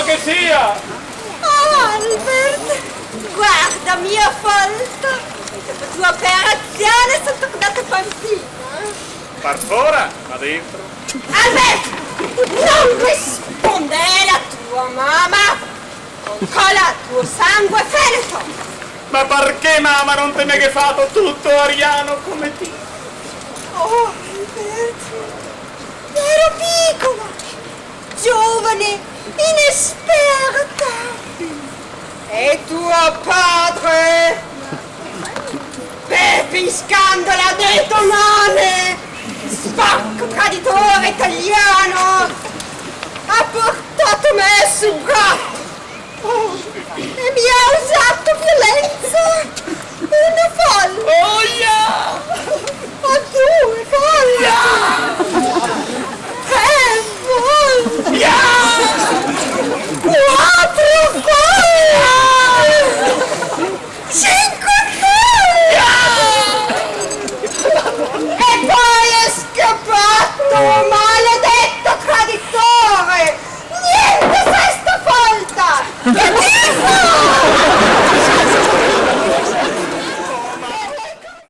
che sia! Oh, Albert! Guarda, mia folta! Dopo tua operazione sono tornata bambina! Parfora, ma dentro. Albert! Non rispondere a tua mamma! Concola tuo sangue feneto! Ma perché mamma non te ne hai fatto tutto ariano come ti? Oh, Albert! Ero piccola, giovane, inesperta! E tuo padre, Pepe Scandola detonale, spacco traditore italiano, ha portato me sul braccio e mi ha usato violenza, una folla! Oh yeah! A due folle!